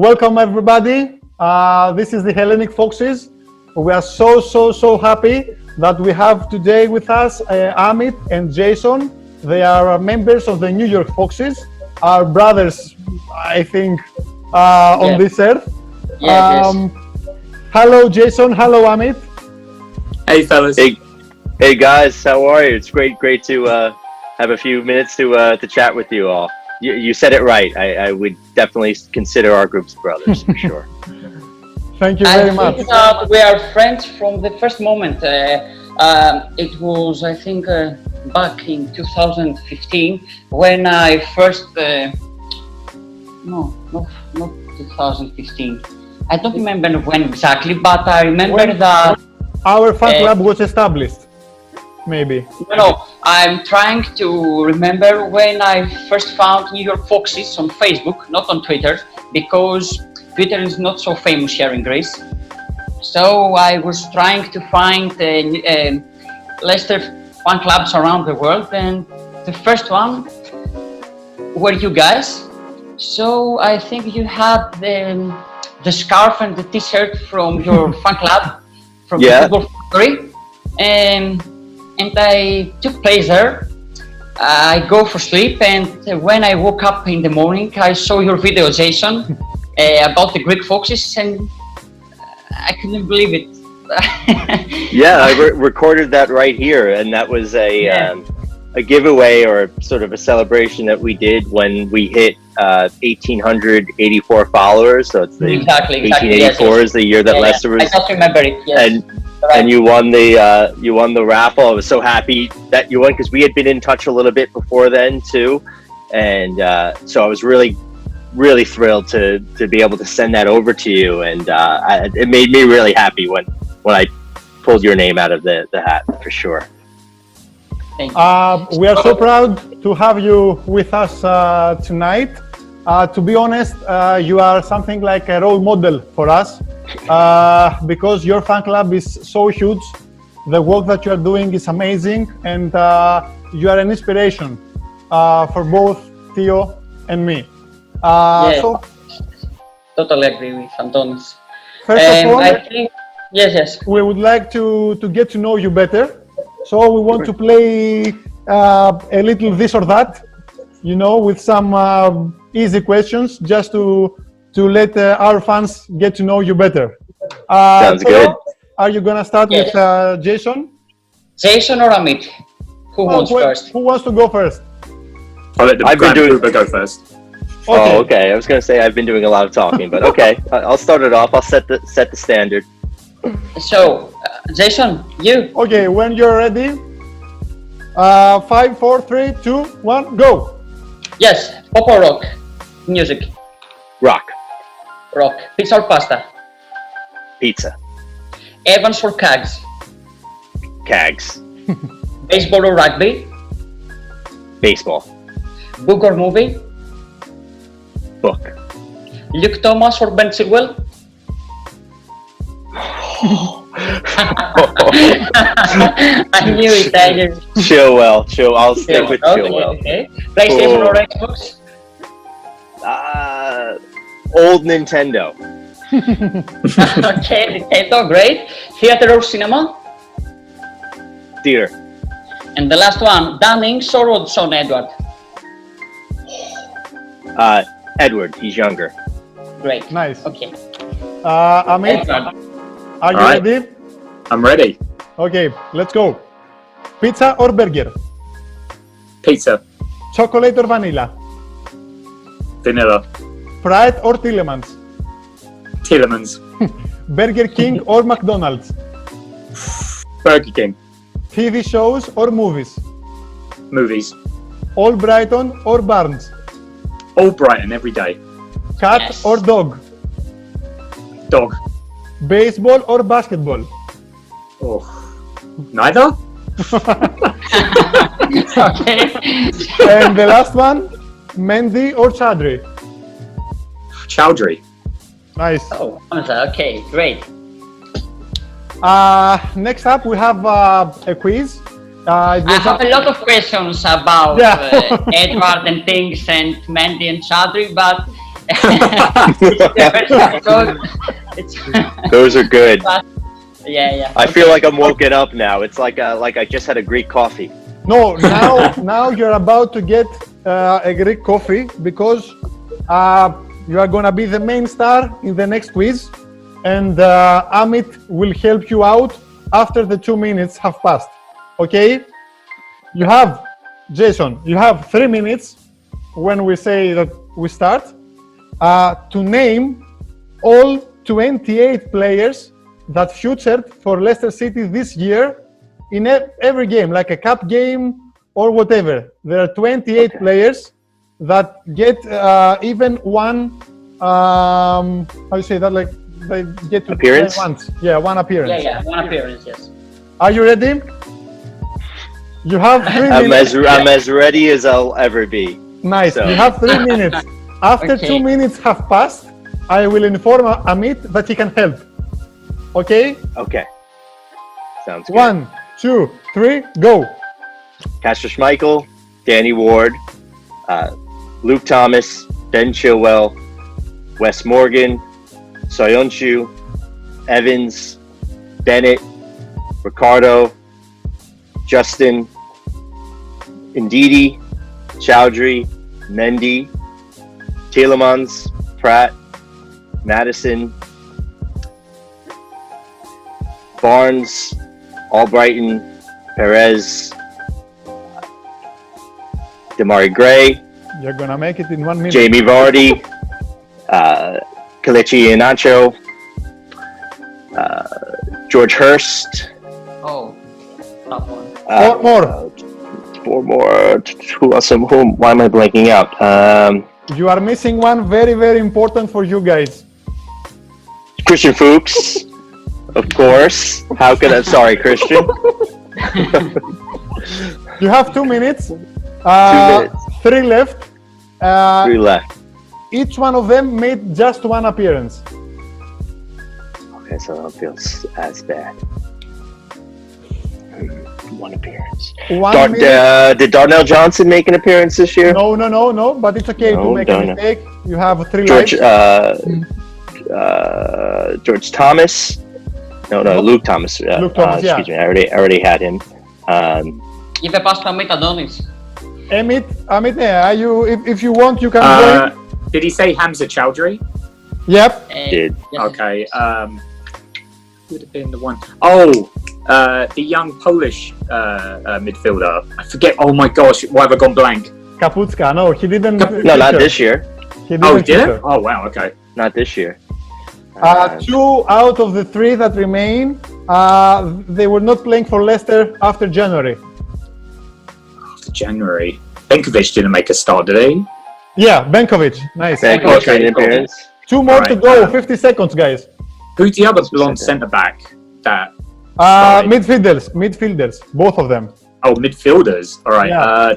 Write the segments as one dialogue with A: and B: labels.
A: Welcome everybody. This is the Hellenic Foxes. We are so happy that we have today with us Amit and Jason. They are members of the New York Foxes, our brothers, I think, on this earth.
B: Yes.
A: Hello Jason, hello Amit.
C: Hey fellas.
D: Hey guys, how are you? It's great to have a few minutes to chat with you all. You said it right. I would definitely consider our groups brothers for sure.
A: Thank you very much.
B: I think that we are friends from the first moment. It was, I think, back in 2015 when I first. No, not 2015. I don't remember when exactly, but I remember that
A: our fan club was established. Maybe.
B: No, I'm trying to remember when I first found New York Foxes on Facebook, not on Twitter, because Twitter is not so famous here in Greece. So I was trying to find Leicester fan clubs around the world, and the first one were you guys. So I think you had the scarf and the T-shirt from your fan club, from the Football Factory, and I took place there. I go for sleep, and when I woke up in the morning, I saw your video, Jason, about the Greek Foxes, and I couldn't believe it.
D: Yeah, I recorded that right here, and that was a giveaway or sort of a celebration that we did when we hit 1,884 followers. So it's the
B: exactly.
D: 1884 is the year that Leicester was.
B: I don't remember it. Yes.
D: And you won the raffle. I was so happy that you won because we had been in touch a little bit before then too, and so I was really thrilled to be able to send that over to you, and it made me really happy when I pulled your name out of the hat for sure.
B: Thank you.
A: We are so proud to have you with us tonight. To be honest, you are something like a role model for us. Because your fan club is so huge, the work that you are doing is amazing, and you are an inspiration for both Theo and me. So,
B: totally agree with Antonis.
A: First of all,
B: I think, yes.
A: We would like to get to know you better. So we want to play a little this or that, with some easy questions, just to let our fans get to know you better.
D: Sounds good.
A: Are you going to start with Jason?
B: Jason or Amit? Who wants first?
A: Who wants to go first?
C: I'll let the go first.
A: Okay.
D: Oh, okay. I was going to say I've been doing a lot of talking, but okay. I'll start it off. I'll set the standard.
B: So, Jason, you.
A: Okay, when you're ready. 5, 4, 3, 2, 1, go.
B: Yes, pop or rock? Music.
D: Rock.
B: Pizza or pasta?
D: Pizza.
B: Evans or Cags?
D: Cags.
B: Baseball or rugby?
D: Baseball.
B: Book or movie?
D: Book.
B: Luke Thomas or Ben Chilwell? I knew it.
D: Chilwell. I'll stick with Chilwell.
B: Okay. PlayStation or Xbox?
D: Old Nintendo.
B: Okay, Nintendo, great. Theater or cinema?
D: Theater.
B: And the last one, Dunnings or Rodson Edward?
D: Edward, he's younger.
B: Great.
A: Nice.
B: Okay.
A: Amit,
B: Edward.
A: are you ready?
C: I'm ready.
A: Okay, let's go. Pizza or burger?
C: Pizza.
A: Chocolate or vanilla?
C: Vanilla.
A: Fried or Tillemans?
C: Tillemans.
A: Burger King or McDonald's?
C: Burger King.
A: TV shows or movies?
C: Movies.
A: Albrighton or Barnes?
C: All Brighton every day.
A: Cat or dog?
C: Dog.
A: Baseball or basketball?
C: Oh. Neither?
B: Okay.
A: And the last one, Mendy or Chadri?
C: Chowdhury.
A: Nice.
B: Oh, okay, great.
A: Next up, we have a quiz.
B: I have a lot of questions about Edward and things and Mendy and Chadri, but So it's
D: Those are good.
B: yeah.
D: I feel like I'm woken up now. It's like I just had a Greek coffee.
A: No, now you're about to get a Greek coffee because you are gonna be the main star in the next quiz, and Amit will help you out after the 2 minutes have passed. Okay? You have, Jason, you have 3 minutes when we say that we start to name all 28 players that featured for Leicester City this year in every game, like a cup game or whatever. There are 28 players that get even one, how do you say that? Like they get to
D: Appearance?
A: play once. Yeah, one appearance.
B: Yeah, one appearance, yes.
A: Are you ready? You have 3 minutes.
D: I'm as ready as I'll ever be.
A: Nice.
D: So-
A: You have 3 minutes. After
B: Okay.
A: 2 minutes have passed, I will inform Amit that he can help. Okay?
D: Okay. Sounds good.
A: 1, 2, 3, go.
D: Casper Schmeichel, Danny Ward, Luke Thomas, Ben Chilwell, Wes Morgan, Soyuncu, Evans, Bennett, Ricardo, Justin, Ndidi, Chowdhury, Mendy, Tielemans, Pratt, Madison, Barnes, Albrighton, Perez, Damari Gray,
A: You're gonna make it in 1 minute.
D: Jamie Vardy, Kelechi Iheanacho, George Hurst.
B: Oh, tough one.
A: Four more.
D: 4 more. Who else? Why am I blanking out?
A: You are missing one very, very important for you guys.
D: Christian Fuchs, of course. How could I? Sorry, Christian.
A: You have 2 minutes.
D: 2 minutes.
A: 3 left.
D: 3 left.
A: Each one of them made just one appearance.
D: Okay, so I don't feel as bad. 1 appearance.
A: 1 minute.
D: Did Darnell Johnson make an appearance this year?
A: No, but it's okay to
D: No,
A: make a
D: don't know.
A: mistake. You have 3
D: George,
A: lives.
D: George Thomas. No, Luke Thomas.
A: Luke Thomas, yeah.
D: Excuse me, I already had him.
B: Είπε πας στο Amit Adonis.
A: Amit, are you? If you want, you can join.
C: Did he say Hamza Chowdhury?
A: Yep.
D: Did.
B: Yes.
C: Okay. Would have been the one. Oh, the young Polish midfielder. I forget. Oh my gosh, why have I gone blank?
A: Kaputska. No, he didn't.
D: No, not
A: feature.
D: this year.
A: He didn't
C: Oh, did
A: feature.
C: it? Oh wow. Okay.
D: Not this year.
A: 2 out of the 3 that remain, they were not playing for Leicester after January.
C: After January. Benkovic didn't make a start, did he?
A: Yeah, Benkovic. Nice.
D: Benkovic
C: Okay,
D: made an
C: cool.
D: appearance.
A: 2 more to
C: Alright,
A: go. 50 seconds, guys.
C: Who's the other
D: Who
C: blonde
D: said
C: centre back? That.
A: Midfielders, both of them.
C: Oh, midfielders. All right.
A: Yeah.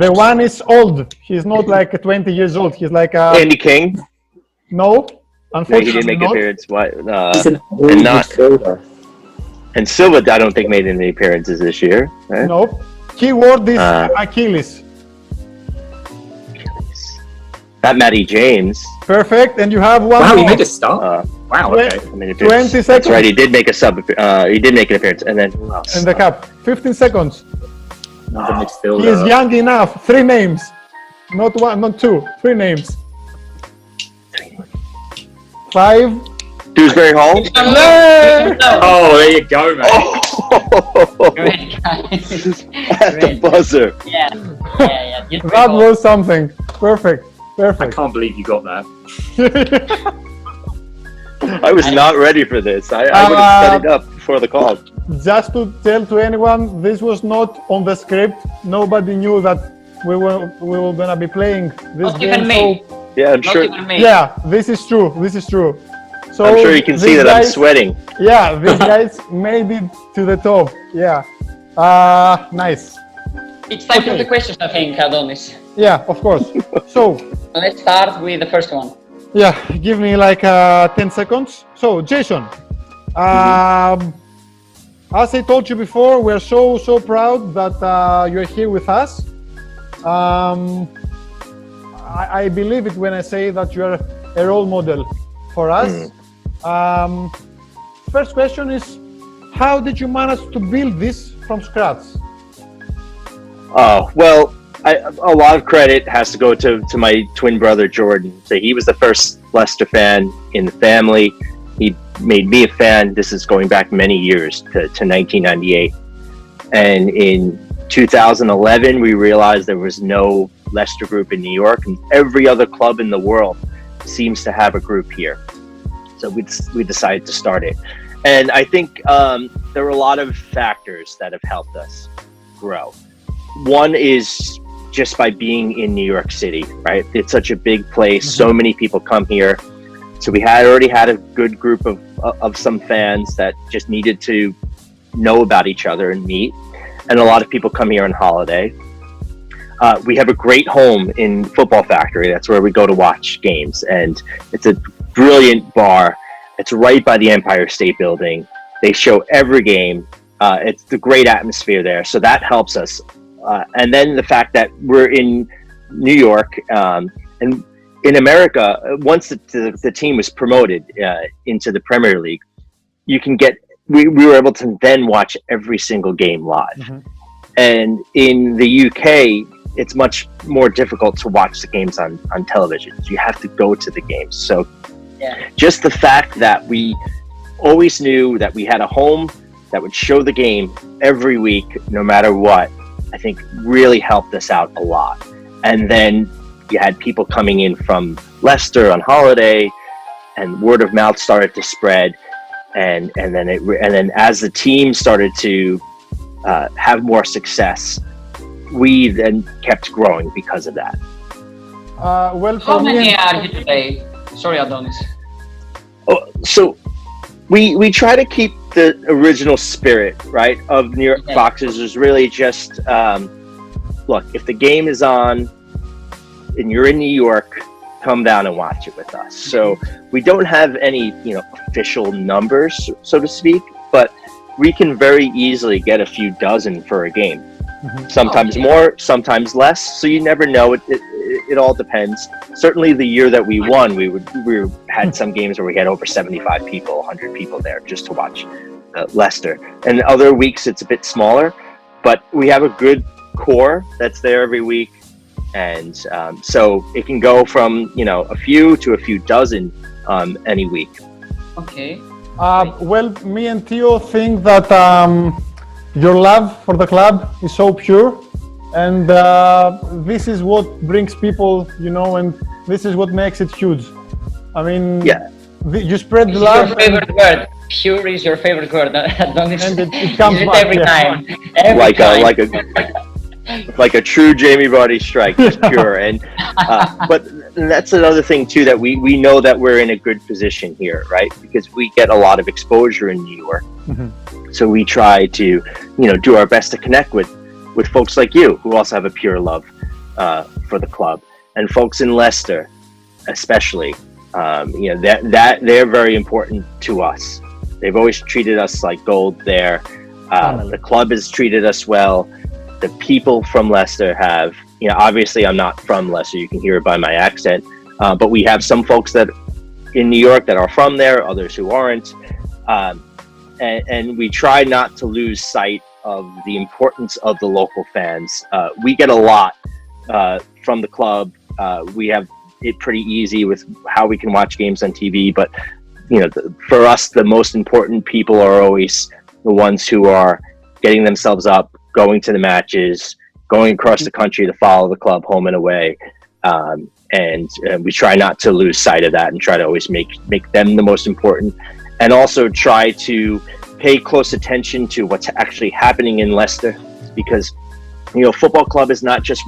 A: The one is old. He's not like 20 years old. He's like
D: Andy King.
A: no,
D: No, he
A: unfortunately
D: didn't make an
A: not.
D: appearance. Why?
C: He's an old
D: and not-
C: midfielder.
D: And Silva, I don't think made any appearances this year. Right?
A: No. Keyword is
D: Uh,
A: Achilles.
D: Not Matty James.
A: Perfect. And you have one
C: Wow, he
A: more.
C: made a start. Wow. Okay.
D: I made an appearance.
A: 20
D: That's
A: seconds.
D: right. He did make a he did make an appearance. And then who else?
A: In the cup. 15 seconds.
C: Another
A: He is
C: midfielder.
A: young enough. 3 names. Not 1, not 2. 3 names. 5.
D: Dewsbury Hall.
C: Oh, there you go, man.
B: Great, guys.
D: At the buzzer.
B: Yeah. Beautiful.
A: That was something. Perfect.
C: I
A: Perfect.
C: can't believe you got that.
D: I was not ready for this. I would have studied up before the call.
A: Just to tell to anyone, this was not on the script. Nobody knew that we were gonna be playing this
B: Not
A: game.
B: even me.
D: Yeah, I'm
B: Not
D: sure.
B: even me.
A: Yeah, this is true. This is true. So
D: I'm sure you can see
A: these
D: that I'm
A: guys-
D: sweating.
A: Yeah, these guys made it to the top. Yeah. Nice.
B: It's time for
A: Okay.
B: the questions, I think, Adonis.
A: Yeah, of course. So,
B: Let's start with the first one.
A: yeah, give me like 10 seconds. So, Jason, as I told you before, we're so proud that you're here with us. I believe it when I say that you are a role model for us. First question is, how did you manage to build this from scratch?
D: Oh, well, a lot of credit has to go to my twin brother, Jordan. So he was the first Leicester fan in the family. He made me a fan. This is going back many years to 1998. And in 2011, we realized there was no Leicester group in New York, and every other club in the world seems to have a group here. So we decided to start it. And I think there are a lot of factors that have helped us grow. One is just by being in New York City, right? It's such a big place. So many people come here. So we had already had a good group of some fans that just needed to know about each other and meet. And a lot of people come here on holiday. We have a great home in Football Factory. That's where we go to watch games. And it's a brilliant bar. It's right by the Empire State Building. They show every game. It's the great atmosphere there. So that helps us. And then the fact that we're in New York, and in America, once the team was promoted into the Premier League, we were able to then watch every single game live. And in the UK, it's much more difficult to watch the games on television. You have to go to the games. So just the fact that we always knew that we had a home that would show the game every week, no matter what, I think really helped us out a lot. And then you had people coming in from Leicester on holiday, and word of mouth started to spread. And then as the team started to have more success, we then kept growing because of that.
A: Well,
B: How
A: for
B: many
A: me,
B: are you today? Sorry, Adonis.
D: So we try to keep the original spirit, right, of New York Foxes. Is really just look, if the game is on and you're in New York, come down and watch it with us. So we don't have any, official numbers, so to speak, but we can very easily get a few dozen for a game. Sometimes more, sometimes less. So you never know. It all depends. Certainly, the year that we won, we had some games where we had over 75 people, 100 people there just to watch Leicester. And other weeks it's a bit smaller, but we have a good core that's there every week. And so it can go from a few to a few dozen any week.
B: Okay.
A: well, me and Theo think that your love for the club is so pure, and this is what brings people, and this is what makes it huge. I mean, you spread the love.
B: Your favorite word. Pure is your favorite word. Don't
A: And it comes
B: use it
A: back,
B: every
A: yeah.
B: time. Every time.
D: like a true Jamie Vardy strike, just pure. And but that's another thing too, that we know that we're in a good position here, right? Because we get a lot of exposure in New York.
A: Mm-hmm.
D: So we try to, do our best to connect with folks like you, who also have a pure love for the club, and folks in Leicester, especially. That they're very important to us. They've always treated us like gold there. The club has treated us well. The people from Leicester have, obviously I'm not from Leicester, you can hear it by my accent, but we have some folks that in New York that are from there, others who aren't. And we try not to lose sight of the importance of the local fans. We get a lot from the club. We have it pretty easy with how we can watch games on TV, but for us, the most important people are always the ones who are getting themselves up, going to the matches, going across the country to follow the club home and away. And we try not to lose sight of that and try to always make them the most important, and also try to pay close attention to what's actually happening in Leicester, because football club is not just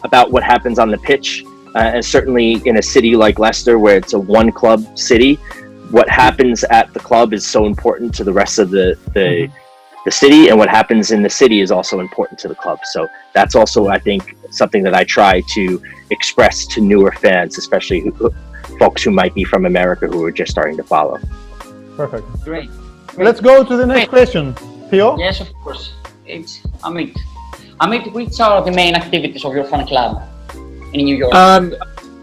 D: about what happens on the pitch, and certainly in a city like Leicester, where it's a one club city, what happens at the club is so important to the rest of the city, and what happens in the city is also important to the club. So that's also, I think, something that I try to express to newer fans, especially folks who might be from America who are just starting to follow.
A: Perfect.
B: Great.
A: Let's go to the next question. Theo?
B: Yes, of course. It's Amit. Amit, which are the main activities of your fan club in New York?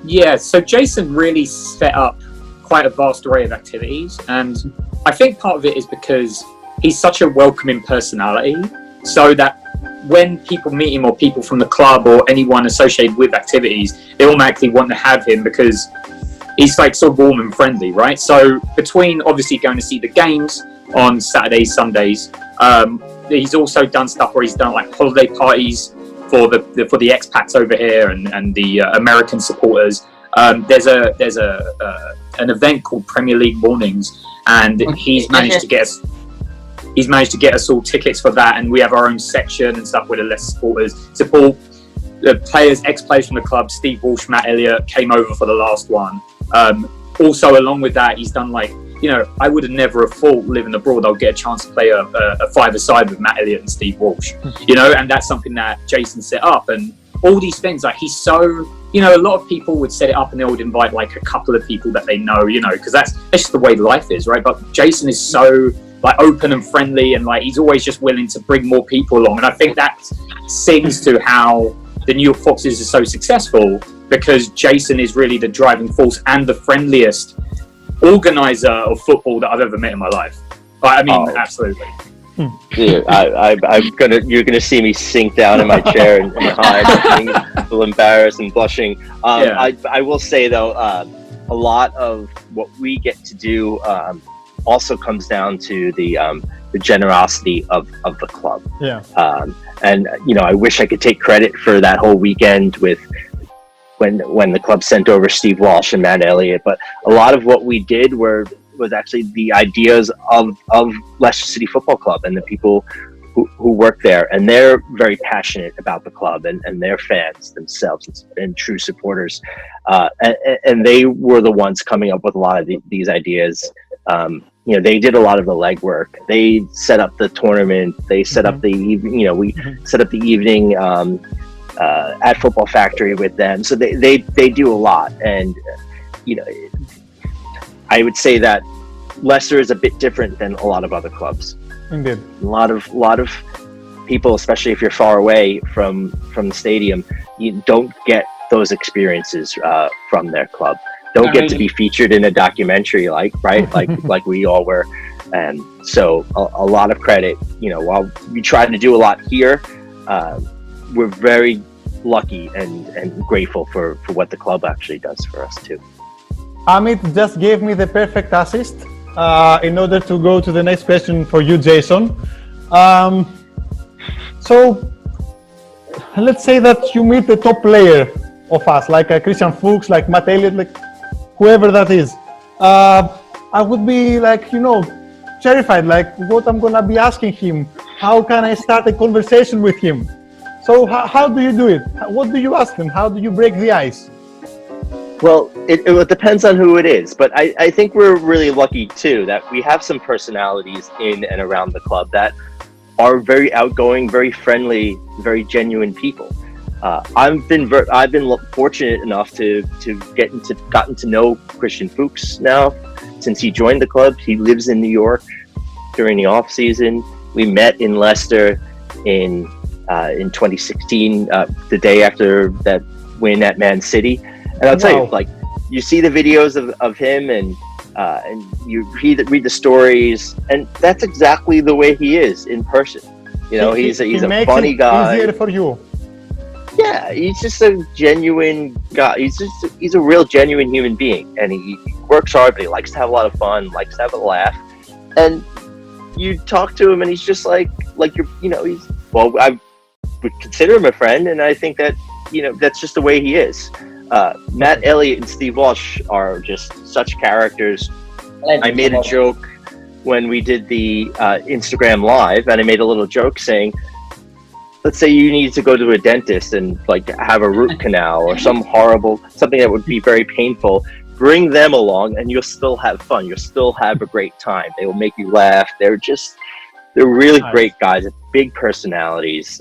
C: Yeah, so Jason really set up quite a vast array of activities, and I think part of it is because he's such a welcoming personality, so that when people meet him, or people from the club or anyone associated with activities, they automatically want to have him because he's like so warm and friendly, right? So between obviously going to see the games on Saturdays, Sundays, he's also done stuff where he's done like holiday parties for the expats over here and the American supporters. There's an event called Premier League Mornings, and he's managed to get us all tickets for that, and we have our own section and stuff where the less supporters support the players, ex-players from the club. Steve Walsh, Matt Elliott came over for the last one. Also, along with that, he's done like, you know, I would have never have thought living abroad I'll get a chance to play a five-a-side with Matt Elliott and Steve Walsh, you know, and that's something that Jason set up. And all these things, like, he's so, you know, a lot of people would set it up and they would invite like a couple of people that they know, you know, because that's just the way life is, right? But Jason is so like open and friendly, and like he's always just willing to bring more people along, and I think that sings to how the New York Foxes are so successful, because Jason is really the driving force and the friendliest organizer of football that I've ever met in my life. I mean, absolutely.
D: Dude, you're gonna see me sink down in my chair and hide, being a little embarrassed and blushing. I will say though, a lot of what we get to do also comes down to the generosity of the club.
A: Yeah.
D: And you know, I wish I could take credit for that whole weekend with when the club sent over Steve Walsh and Matt Elliott, but a lot of what we did was actually the ideas of Leicester City Football Club and the people who work there, and they're very passionate about the club, and they're fans themselves and true supporters, and they were the ones coming up with a lot of these ideas. You know, they did a lot of the legwork. They set up the tournament. They set up the evening. You know, we set up the evening at Football Factory with them. So they do a lot, and you know, I would say that Leicester is a bit different than a lot of other clubs.
A: Indeed.
D: A lot of people, especially if you're far away from the stadium, you don't get those experiences from their club. Don't get to be featured in a documentary like we all were. And so a lot of credit, you know, while we try to do a lot here, we're very lucky and grateful for what the club actually does for us too.
A: Amit just gave me the perfect assist in order to go to the next question for you, Jason. So let's say that you meet the top player of us, like Christian Fuchs, like Matt Elliott, like whoever that is. I would be like, you know, terrified, like what I'm gonna be asking him. How can I start a conversation with him? So how do you do it? What do you ask them? How do you break the ice?
D: Well, it depends on who it is, but I think we're really lucky too that we have some personalities in and around the club that are very outgoing, very friendly, very genuine people. I've been fortunate enough to gotten to know Christian Fuchs now since he joined the club. He lives in New York during the off season. We met in Leicester in 2016, the day after that win at Man City. And I'll tell you, like, you see the videos of him and you read the stories, and that's exactly the way he is in person. You know, he's a funny guy.
A: Easier for you.
D: Yeah, he's just a genuine guy. He's a real genuine human being, and he works hard, but he likes to have a lot of fun, likes to have a laugh. And you talk to him, and he's just like you're, you know, I would consider him a friend, and I think that, you know, that's just the way he is. Matt Elliott and Steve Walsh are just such characters. I made a joke when we did the Instagram Live, and I made a little joke saying, let's say you need to go to a dentist and like have a root canal or something that would be very painful. Bring them along and you'll still have fun. You'll still have a great time. They will make you laugh. They're really great guys, big personalities.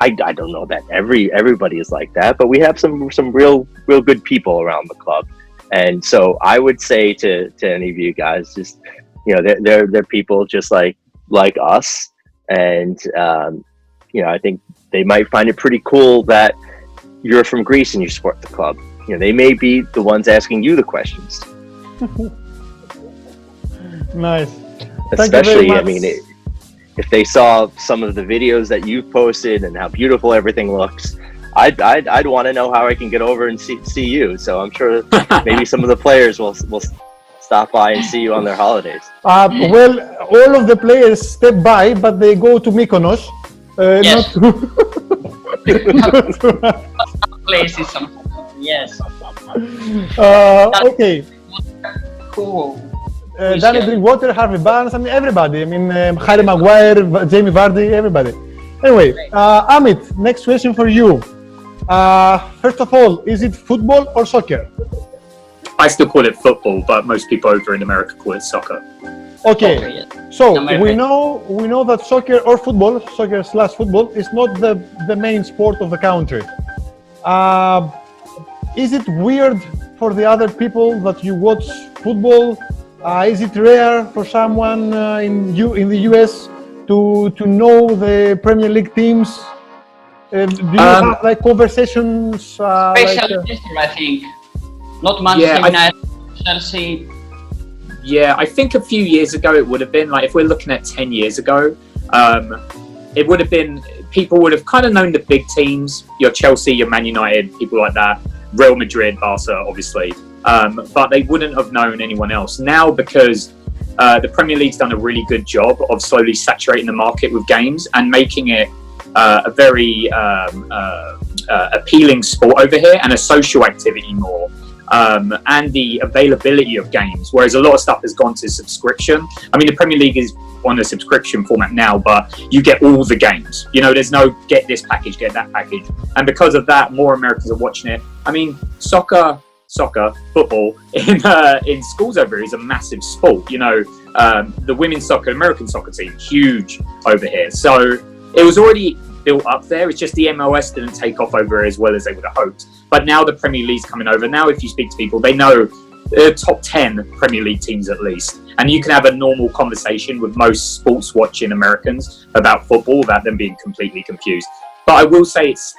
D: I don't know that everybody is like that, but we have some real good people around the club. And so I would say to any of you guys, just, you know, they're people just like us. And, you know, I think they might find it pretty cool that you're from Greece and you support the club. they may be the ones asking you the questions.
A: Nice.
D: Especially, I
A: much.
D: mean, if they saw some of the videos that you've posted and how beautiful everything looks, I'd want to know how I can get over and see you. So I'm sure maybe some of the players will stop by and see you on their holidays.
A: Well, all of the players step by, but they go to Mykonos.
B: Yes.
A: Not to
B: Places, yes.
A: Okay.
B: Cool.
A: Danny Drinkwater, Harvey Barnes, I mean everybody. I mean Harry Maguire, Jamie Vardy, everybody. Anyway, Amit, next question for you. First of all, is it football or soccer?
C: I still call it football, but most people over in America call it soccer.
A: Okay.
B: Yes.
A: So
B: America.
A: we know that soccer or football, soccer/football, is not the main sport of the country. Is it weird for the other people that you watch football? Is it rare for someone in the US to know the Premier League teams? Do you have like conversations?
B: Special Leicester, I think. Not Manchester United, Chelsea.
C: Yeah, I think a few years ago it would have been, like if we're looking at 10 years ago, it would have been, people would have kind of known the big teams, your Chelsea, your Man United, people like that, Real Madrid, Barca, obviously, but they wouldn't have known anyone else. Now, because the Premier League's done a really good job of slowly saturating the market with games and making it a very appealing sport over here and a social activity more. And the availability of games, whereas a lot of stuff has gone to subscription. I mean, the Premier League is on a subscription format now, but you get all the games. There's no get this package, get that package. And because of that, more Americans are watching it. I mean, soccer, football in schools over here is a massive sport. The women's soccer, American soccer team, huge over here. So it was already built up there. It's just the MLS didn't take off over as well as they would have hoped. But now the Premier League's coming over. Now, if you speak to people, they know the top 10 Premier League teams at least. And you can have a normal conversation with most sports watching Americans about football without them being completely confused. But I will say it's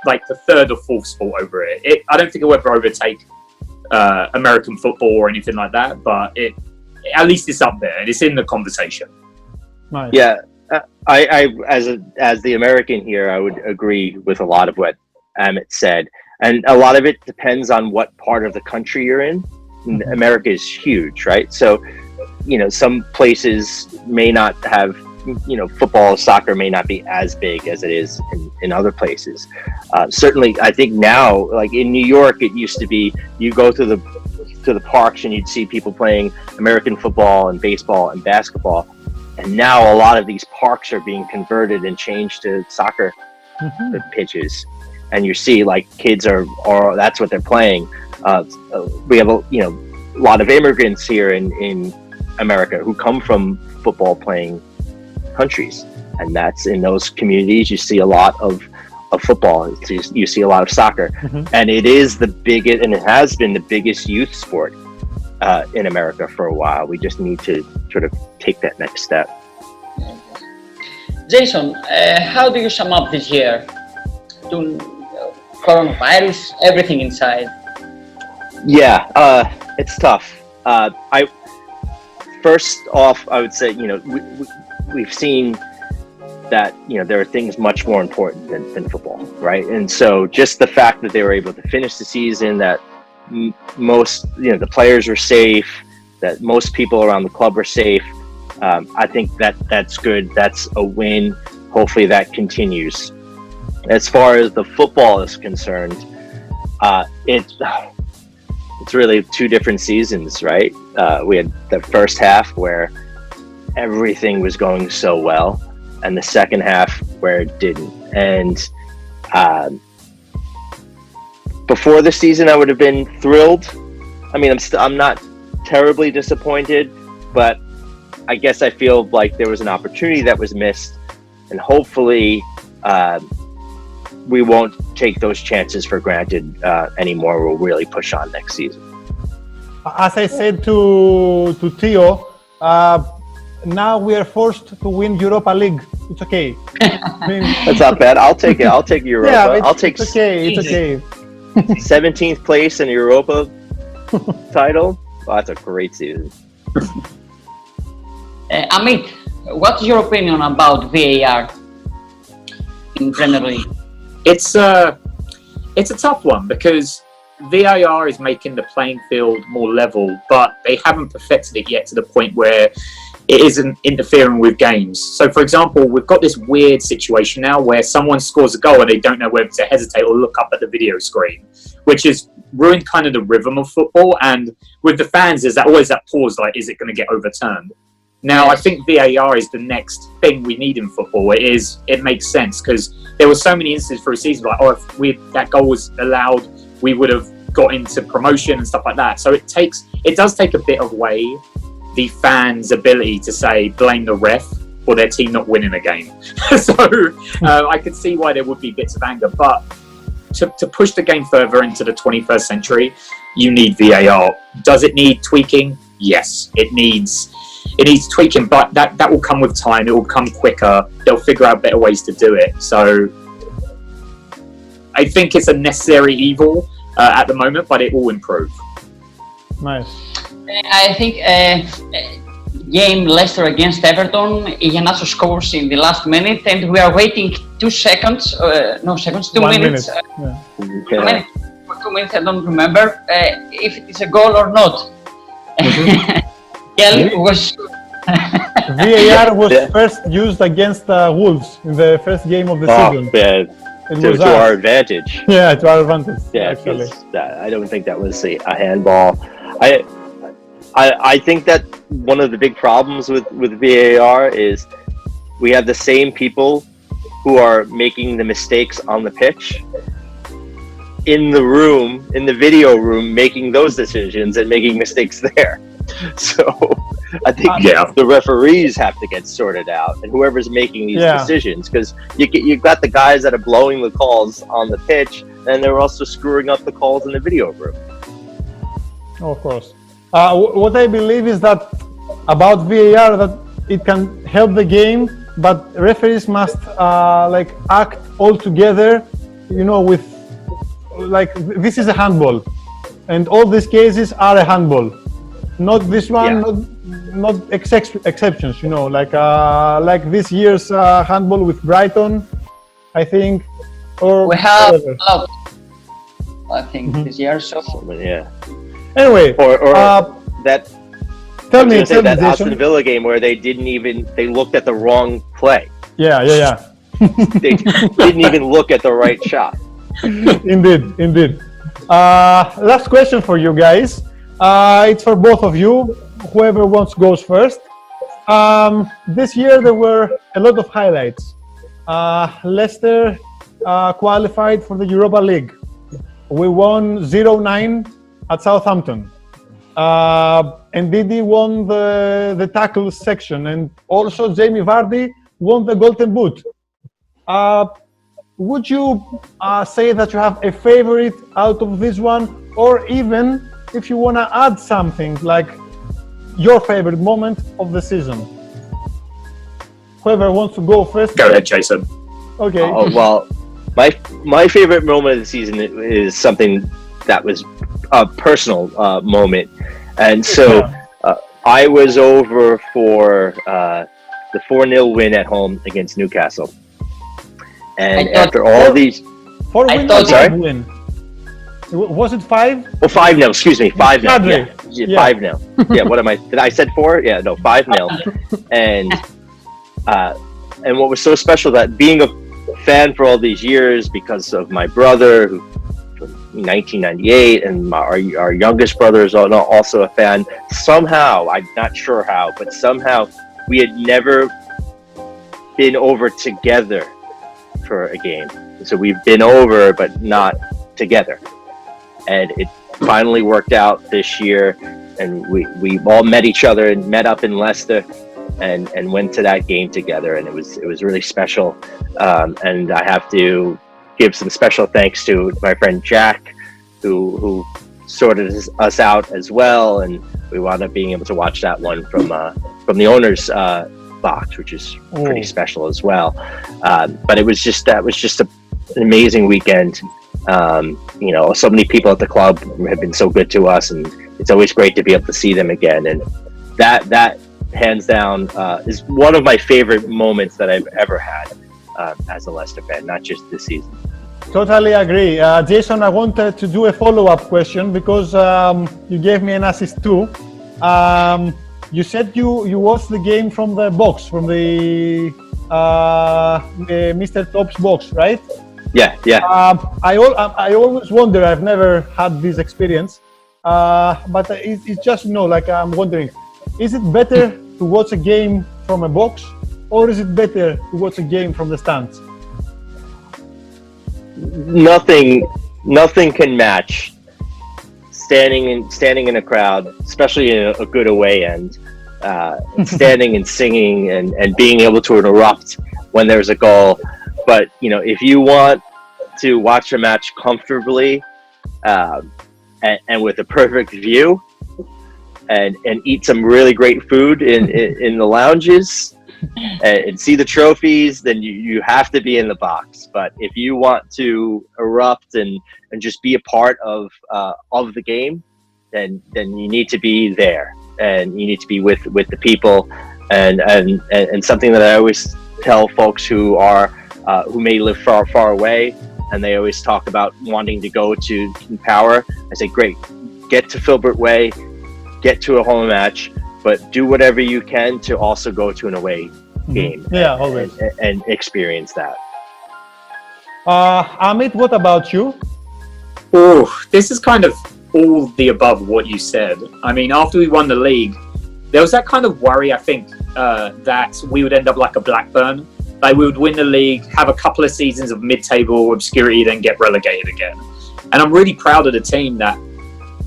C: like the third or fourth sport over it. I don't think it will ever overtake American football or anything like that. But at least it's up there and it's in the conversation.
A: Nice.
D: Yeah. I as the American here, I would agree with a lot of what Amit said, and a lot of it depends on what part of the country you're in. America is huge, right? So, some places may not have, football, soccer may not be as big as it is in other places. Certainly, I think now, like in New York, it used to be you go to the parks and you'd see people playing American football and baseball and basketball. And now a lot of these parks are being converted and changed to soccer pitches. And you see like kids are that's what they're playing. We have a lot of immigrants here in America who come from football playing countries. And that's in those communities you see a lot of football. You see a lot of soccer. And it is the biggest, and it has been the biggest youth sport in America for a while. We just need to sort of take that next step.
B: Jason, how do you sum up this year? Coronavirus, everything inside.
D: Yeah, it's tough. First off, I would say, we've seen that, there are things much more important than football, right? And so just the fact that they were able to finish the season, that most, the players were safe, that most people around the club were safe. I think that's good. That's a win. Hopefully that continues. As far as the football is concerned, it's really two different seasons, right? We had the first half where everything was going so well, and the second half where it didn't. And before the season, I would have been thrilled. I mean, I'm not terribly disappointed, but I guess I feel like there was an opportunity that was missed, and hopefully we won't take those chances for granted anymore. We'll really push on next season.
A: As I said to Theo, now we are forced to win Europa League. It's okay.
D: That's not bad. I'll take it. I'll take Europa.
A: Yeah,
D: I'll take.
A: It's okay. It's okay.
D: 17th place in Europa title. Oh, that's a great season.
B: Amit, what's your opinion about VAR in Premier League?
C: It's a tough one because VAR is making the playing field more level, but they haven't perfected it yet to the point where it isn't interfering with games. So, for example, we've got this weird situation now where someone scores a goal and they don't know whether to hesitate or look up at the video screen, which has ruined kind of the rhythm of football. And with the fans, there's always that pause, like, is it going to get overturned? Now, I think VAR is the next thing we need in football. It makes sense because there were so many instances for a season like, oh, if that goal was allowed, we would have got into promotion and stuff like that. So it does take a bit away the fans' ability to say blame the ref for their team not winning a game. So I could see why there would be bits of anger, but to push the game further into the 21st century, you need VAR. Does it need tweaking? Yes, it needs tweaking, but that will come with time. It will come quicker. They'll figure out better ways to do it. So I think it's a necessary evil at the moment, but it will improve.
A: Nice.
B: I think game Leicester against Everton, Iheanacho scores in the last minute, and we are waiting 2 seconds. 2
A: 1
B: minutes.
A: minute. Yeah.
B: 2 minutes. For 2 minutes, I don't remember if it is a goal or not. Kelly was.
A: VAR was first used against Wolves in the first game of the season.
D: Yeah. To our advantage.
A: Yeah, to our advantage.
D: Yeah,
A: actually.
D: I don't think that was a handball. I think that one of the big problems with VAR is we have the same people who are making the mistakes on the pitch in the video room, making those decisions and making mistakes there. So I think the referees have to get sorted out, and whoever's making these decisions, because you've got the guys that are blowing the calls on the pitch, and they're also screwing up the calls in the video room.
A: Of course. What I believe is that about VAR, that it can help the game, but referees must act all together, with this is a handball, and all these cases are a handball. Not this one, not exceptions. Like this year's handball with Brighton, I think. Or
B: we have a lot, I think, this year. So
D: yeah.
A: Anyway,
D: or that.
A: Tell me,
D: that Aston Villa game where they looked at the wrong play.
A: Yeah.
D: They didn't even look at the right shot.
A: Indeed. Last question for you guys. It's for both of you. Whoever wants goes first. This year there were a lot of highlights. Leicester qualified for the Europa League. We won 0-9 at Southampton. And Didi won the tackles section, and also Jamie Vardy won the Golden Boot. Would you say that you have a favorite out of this one, or even if you want to add something like your favorite moment of the season? Whoever wants to go first.
C: Go ahead, Jason.
A: Okay.
D: Well, my favorite moment of the season is something that was a personal moment, and so I was over for the 4-0 win at home against Newcastle, and after all these
A: 4 wins,
B: thought-
A: sorry, win. Was it 5?
D: Oh, 5-0. Excuse me, 5-0.
A: Yeah.
D: 5-0. Yeah. What am I? Did I said 4? Yeah. No, 5-0. And what was so special, that being a fan for all these years because of my brother, who from 1998, and our youngest brother is also a fan. Somehow, I'm not sure how, but somehow we had never been over together for a game. So we've been over, but not together. And it finally worked out this year, and we all met each other and met up in Leicester and went to that game together, and it was really special. And I have to give some special thanks to my friend Jack, who sorted us out as well, and we wound up being able to watch that one from the owner's box, which is pretty special as well. But that was just an amazing weekend. So many people at the club have been so good to us, and it's always great to be able to see them again. And that hands down is one of my favorite moments that I've ever had as a Leicester fan, not just this season.
A: Totally agree. Jason, I wanted to do a follow-up question because you gave me an assist too. You said you watched the game from the box, from the Mr. Top's box, right?
D: Yeah.
A: I always wonder, I've never had this experience, but it's just, I'm wondering, is it better to watch a game from a box, or is it better to watch a game from the stands?
D: Nothing can match standing in a crowd, especially in a good away end, standing and singing and being able to erupt when there's a goal. But if you want to watch a match comfortably and with a perfect view and eat some really great food in the lounges and see the trophies, then you have to be in the box. But if you want to erupt and just be a part of the game, then you need to be there, and you need to be with the people. And something that I always tell folks who may live far away, and they always talk about wanting to go to King Power, I say, great, get to Filbert Way, get to a home match, but do whatever you can to also go to an away game.
A: Yeah, always.
D: And experience that.
A: Amit, what about you?
C: Oh, this is kind of all the above what you said. I mean, after we won the league, there was that kind of worry, I think, that we would end up like a Blackburn. Like, we would win the league, have a couple of seasons of mid-table obscurity, then get relegated again. And I'm really proud of the team that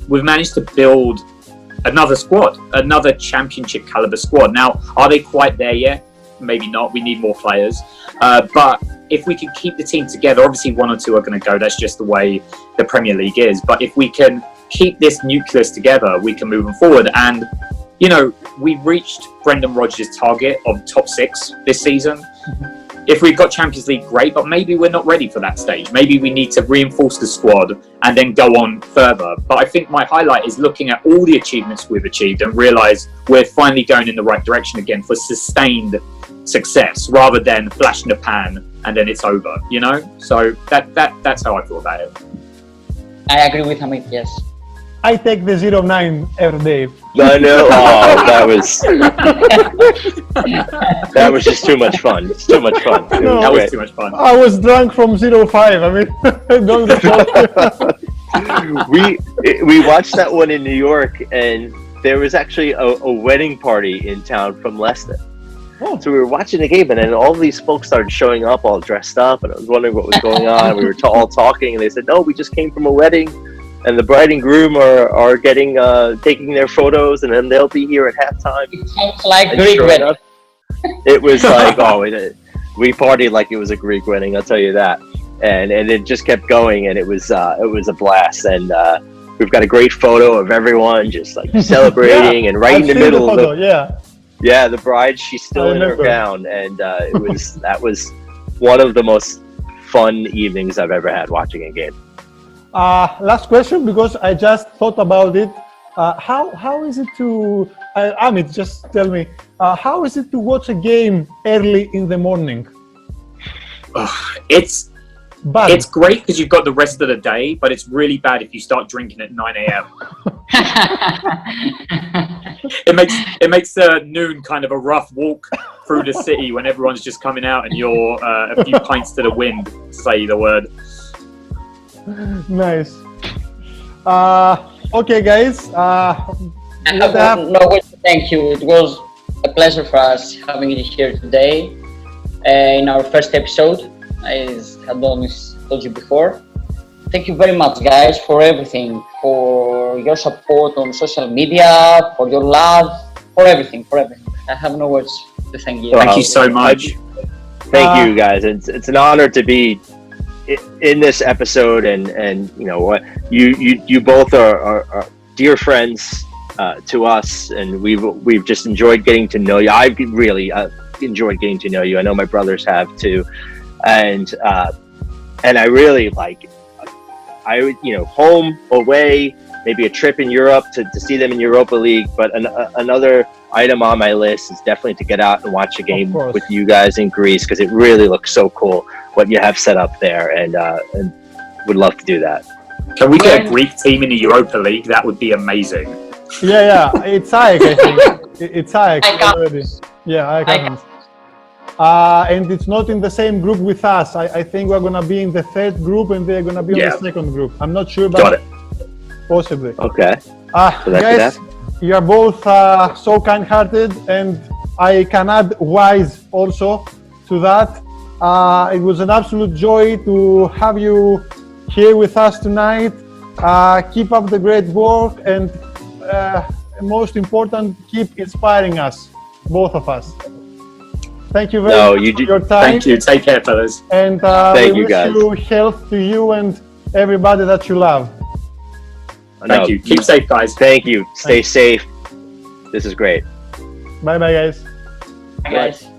C: we've managed to build another squad, another championship caliber squad. Now, are they quite there yet? Maybe not. We need more players. But if we can keep the team together, obviously one or two are going to go. That's just the way the Premier League is. But if we can keep this nucleus together, we can move them forward. And, we reached Brendan Rodgers' target of top 6 this season. If we've got Champions League, great, but maybe we're not ready for that stage. Maybe we need to reinforce the squad and then go on further. But I think my highlight is looking at all the achievements we've achieved and realise we're finally going in the right direction again for sustained success, rather than flash in the pan and then it's over, So that's how I feel about it.
B: I agree with Amit, yes.
A: I take the 0-9 every day.
D: I know. Oh, that was just too much fun. It's too much fun.
A: No,
C: That was too much fun.
A: I was drunk from 0-5. I mean, don't get
D: we watched that one in New York, and there was actually a wedding party in town from Leicester.
A: Oh.
D: So we were watching the game, and then all these folks started showing up all dressed up, and I was wondering what was going on. We were all talking, and they said, "No, we just came from a wedding, and the bride and groom are getting taking their photos, and then they'll be here at halftime."
B: It sounds like
D: And
B: Greek
D: sure
B: wedding.
D: enough, it was like, we partied like it was a Greek wedding, I'll tell you that. And it just kept going, and it was a blast. And we've got a great photo of everyone just like celebrating, and right
A: I've
D: in the
A: seen
D: middle
A: photo,
D: of the bride, she's still in her gown, and that was one of the most fun evenings I've ever had watching a game.
A: Last question, because I just thought about it. How is it to, Amit, just tell me, how is it to watch a game early in the morning?
C: It's
A: Bad.
C: great because you've got the rest of the day, but it's really bad if you start drinking at 9 a.m. It makes noon kind of a rough walk through the city when everyone's just coming out and you're a few pints to the wind, to say the word.
A: Nice. Okay, guys.
B: I have no way to thank you. It was a pleasure for us having you here today in our first episode, as Adonis told you before. Thank you very much, guys, for everything, for your support on social media, for your love, for everything. I have no words to thank you.
C: Thank you so much.
D: Thank you, guys. It's an honor to be in this episode, and what you both are dear friends to us, and we've just enjoyed getting to know you. I've really enjoyed getting to know you. I know my brothers have too, and I really I would, home, away, maybe a trip in Europe to see them in Europa League. But another item on my list is definitely to get out and watch a game with you guys in Greece, because it really looks so cool what you have set up there, and would love to do that.
C: Can we get a Greek team in the Europa League? That would be amazing.
A: Yeah, it's AEK, I think. It's AEK already. Yeah, AEK happens. And it's not in the same group with us. I think we're going to be in the third group and they're going to be in the second group. I'm not sure, but
C: got it.
A: Possibly.
D: Okay. So
A: guys, you are both so kind-hearted, and I can add wise also to that. It was an absolute joy to have you here with us tonight. Keep up the great work, and most important, keep inspiring us, both of us. Thank you very much for your time.
C: Thank you. Take care, fellas.
A: And we wish you health to you and everybody that you love.
C: Thank you. Keep safe, guys.
D: Thank you. Stay safe. This is great.
A: Bye-bye, guys.
B: Bye, guys.